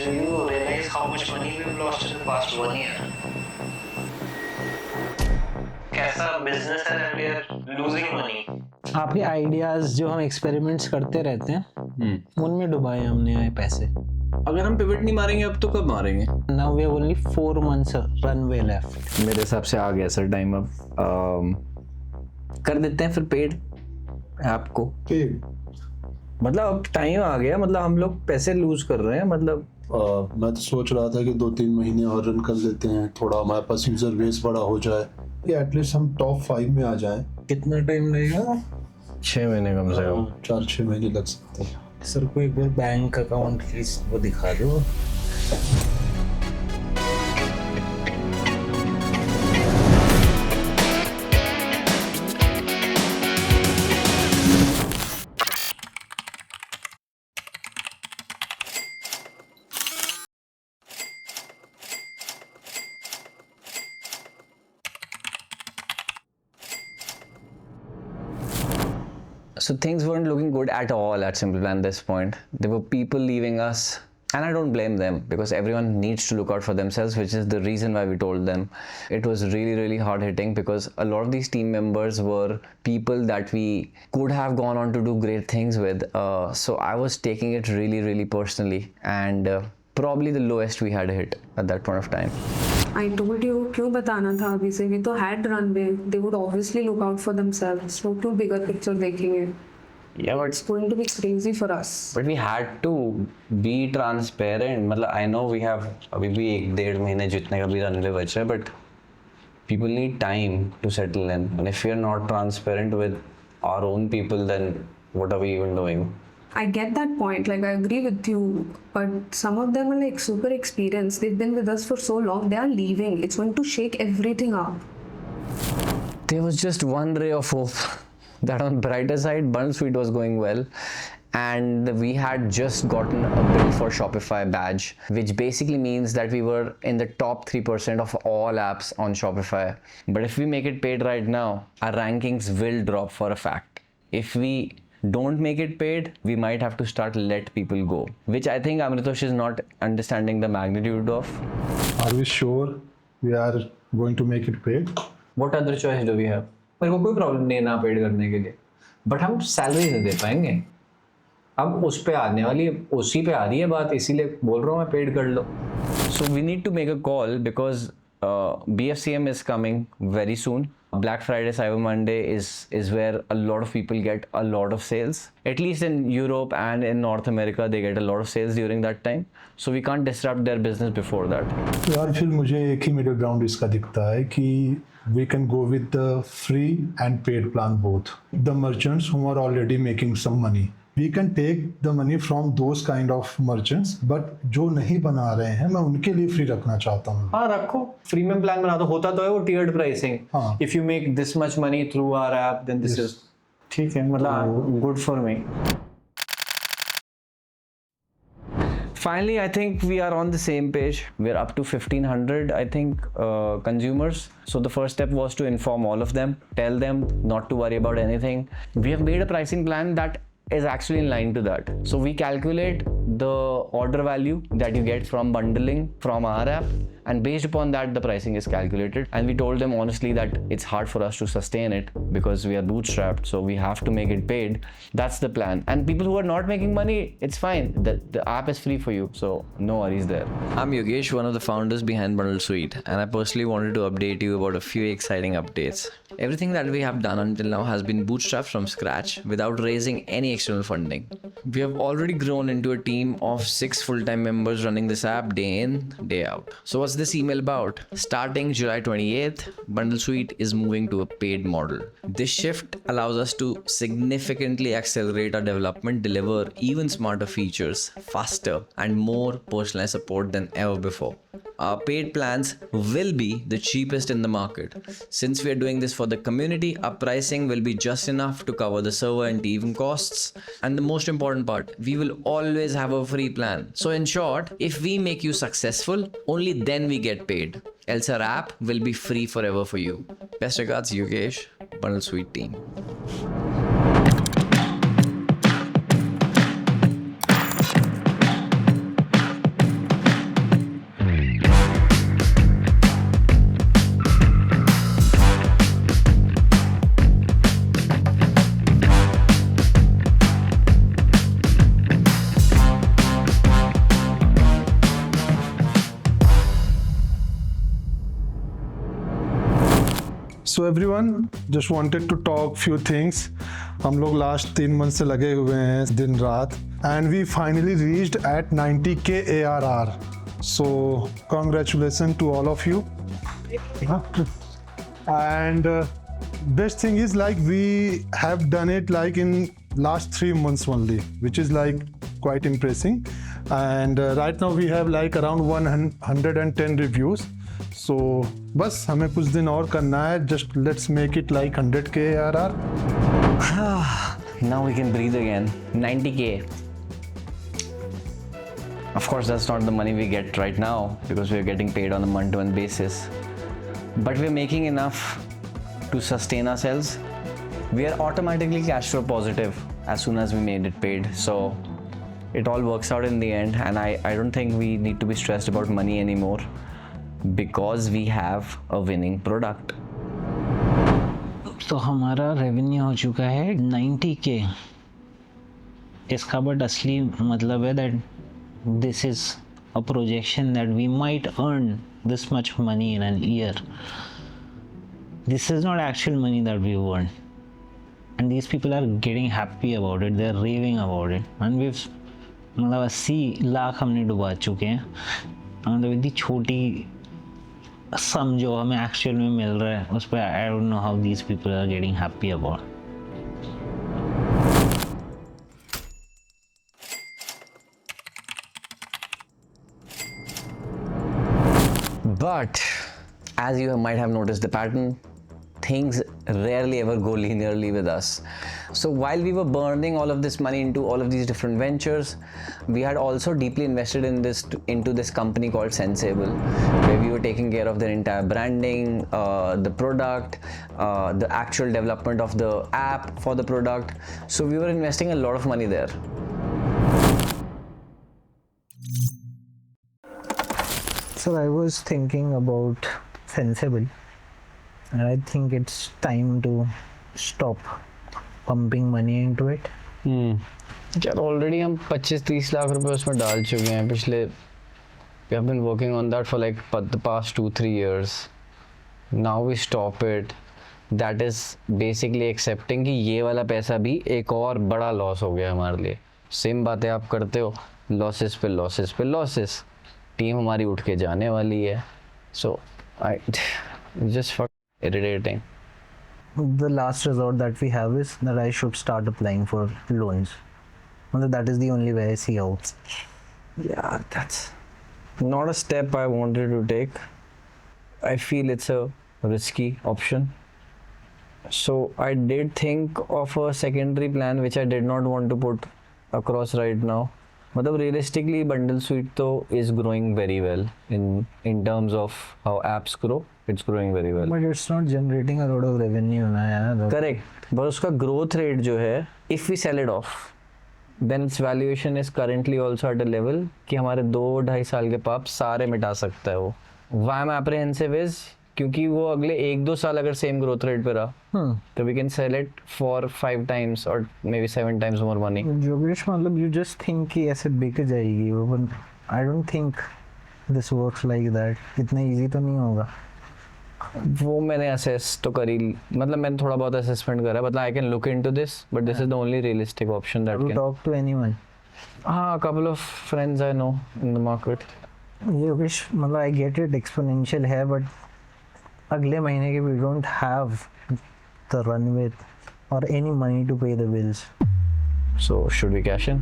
Do you realize how much money we've lost in the past 1 year? कैसा business है that we are losing money? आपके ideas जो हम experiments करते रहते हैं उनमें डुबाए हमने ये पैसे. अगर हम पिवट नहीं मारेंगे अब तो कब मारेंगे? Now we have only 4 months runway left. मेरे हिसाब से आ गया सर टाइम. अब कर देते हैं फिर पेड आपको. मतलब अब टाइम आ गया. मतलब हम लोग पैसे लूज कर रहे हैं. मतलब मैं तो सोच रहा था कि 2-3 महीने और रन कर लेते हैं, थोड़ा हमारे पास यूजर बेस बड़ा हो जाए, या एटलीस्ट हम टॉप 5 में आ जाएं. कितना टाइम लगेगा? 6 महीने कम से कम. 4-6 महीने लग सकते हैं. सर को एक बार बैंक अकाउंट की वो दिखा दो. So things weren't looking good at all at Simple Plan at this point. There were people leaving us, and I don't blame them because everyone needs to look out for themselves, which is the reason why we told them. It was really, really hard hitting because a lot of these team members were people that we could have gone on to do great things with. So I was taking it really, really personally, and probably the lowest we had hit at that point of time. I told you क्यों बताना था अभी से. We तो had runway. They would obviously look out for themselves. So क्यों bigger picture देखेंगे? Yeah, but It's going to be crazy for us. we had to be transparent. मतलब I know we have अभी भी 1-1.5 महीने जितने का भी रनवे बचा है, but people need time to settle in. And if we are not transparent with our own people, then what are we even doing? I get that point. Like I agree with you, but some of them are like super experienced. They've been with us for so long. They are leaving. It's going to shake everything up. There was just one ray of hope that on brighter side, Bundle Suite was going well. And we had just gotten a build for Shopify badge, which basically means that we were in the top 3% of all apps on Shopify. But if we make it paid right now, our rankings will drop for a fact. If we don't make it paid, we might have to start let people go, which I think Amritosh is not understanding the magnitude of. Are we sure we are going to make it paid? What other choice do we have? मेरे को कोई problem नहीं है ना paid करने के लिए, but हम सैलरी नहीं दे पाएंगे. अब उस पे आने वाली उसी पे आ रही है बात, इसीलिए बोल रहा हूँ मैं पेड कर लो. So we need to make a call because BFCM is coming very soon. Black Friday, Cyber Monday is where a lot of people get a lot of sales. At least in Europe and in North America, they get a lot of sales during that time. So we can't disrupt their business before that. यार फिर मुझे एक ही middle ground इसका दिखता है कि we can go with the free and paid plan both. The merchants who are already making some money, we can take the money from those kind of merchants, but जो नहीं बना रहे हैं मैं उनके लिए फ्री रखना चाहता हूँ. हाँ रखो, फ्रीमियम प्लान बना दो. होता तो है वो टीयर्ड प्राइसिंग. हाँ. If you make this much money through our app, then this is ठीक है. मतलब good for me. Finally, I think we are on the same page. We're up to 1,500, I think, consumers. So the first step was to inform all of them, tell them not to worry about anything. We have made a pricing plan that is actually in line to that. So we calculate the order value that you get from bundling from our app, and based upon that the pricing is calculated. And we told them honestly that it's hard for us to sustain it because we are bootstrapped, so we have to make it paid. That's the plan. And people who are not making money, it's fine. The app is free for you, so no worries there. I'm Yogesh, one of the founders behind Bundle Suite, and I personally wanted to update you about a few exciting updates. Everything that we have done until now has been bootstrapped from scratch without raising any external funding. We have already grown into a team of 6 full-time members running this app day in, day out. So what's this email about? Starting July 28th, Bundle Suite is moving to a paid model. This shift allows us to significantly accelerate our development, deliver even smarter features, faster, and more personalized support than ever before. Our paid plans will be the cheapest in the market. Since we are doing this for the community, our pricing will be just enough to cover the server and team costs. And the most important part, we will always have a free plan. So in short, if we make you successful, only then we get paid. Else our app will be free forever for you. Best regards, Yogesh, Bundle Suite team. So everyone, just wanted to talk few things. हम लोग last 3 months से लगे हुए हैं दिन रात, and we finally reached at 90k ARR. So congratulations to all of you. And best thing is like we have done it like in last 3 months only, which is like quite impressive. And right now we have like around 110 reviews. So बस हमें कुछ दिन और करना है. Just let's make it like 100k ARR. Now we can breathe again. 90k. Of course, that's not the money we get right now because we're getting paid on a month-to-month basis. But we're making enough to sustain ourselves. We are automatically cash flow positive as soon as we made it paid. So it all works out in the end. And I don't think we need to be stressed about money anymore because we have a winning product. तो हमारा revenue हो चुका है 90k. इसका but असली मतलब है that this is a projection that we might earn this much money in an year. This is not actual money that we earn, and these people are getting happy about it. They're raving about it, and we've मतलब 80 लाख हमने डुबा चुके हैं. मतलब इतनी छोटी सम जो हमें एक्चुअल में मिल रहा है उस पर I don't know how these people are getting happy about. But as you might have noticed the pattern, things rarely ever go linearly with us. So while we were burning all of this money into all of these different ventures, we had also deeply invested into this company called Sensible, where we were taking care of their entire branding, the product, the actual development of the app for the product. So we were investing a lot of money there. So I was thinking about Sensible, and I think it's time to stop pumping money into it. यार already हम 25-30 लाख रुपए उसमें डाल चुके हैं पिछले. We have been working on that for like the past 2-3 years. Now we stop it. That is basically accepting कि ये वाला पैसा भी एक और बड़ा लॉस हो गया हमारे लिए. सेम बातें आप करते हो, लॉसेस पे लॉसेस पे लॉसेस. टीम हमारी उठ के जाने वाली है. So I just irritating. The last resort that we have is that I should start applying for loans. That is the only way I see out. Yeah, that's not a step I wanted to take. I feel it's a risky option. So I did think of a secondary plan which I did not want to put across right now. मतलब realistically bundle suite तो is growing very well in terms of how apps grow. It's growing very well. But it's not generating a lot of revenue ना यार. Correct. But उसका growth rate जो है, if we sell it off, then its valuation is currently also at a level कि हमारे 2-2.5 साल के पाप सारे मिटा सकता है वो. Why I'm apprehensive is क्योंकि वो अगले 1-2 साल अगर सेम ग्रोथ रेट पे रहा तो we can sell it for 5 times और may be 7 times more money. जोगेश मतलब यू जस्ट थिंक कि ऐसे बिक जाएगी वो. I don't think this works like that. इतना इजी तो नहीं होगा. वो मैंने असेस तो करी, मतलब मैंने थोड़ा बहुत असेसमेंट करा. मतलब I can look into this but this is the only realistic option that can talk to anyone. हाँ, couple of friends I know in the market. Yogesh मतलब आई गेट इट एक्सपोनेंशियल है बट अगले महीने के we don't have the runway or any money to pay the bills. So should we cash in?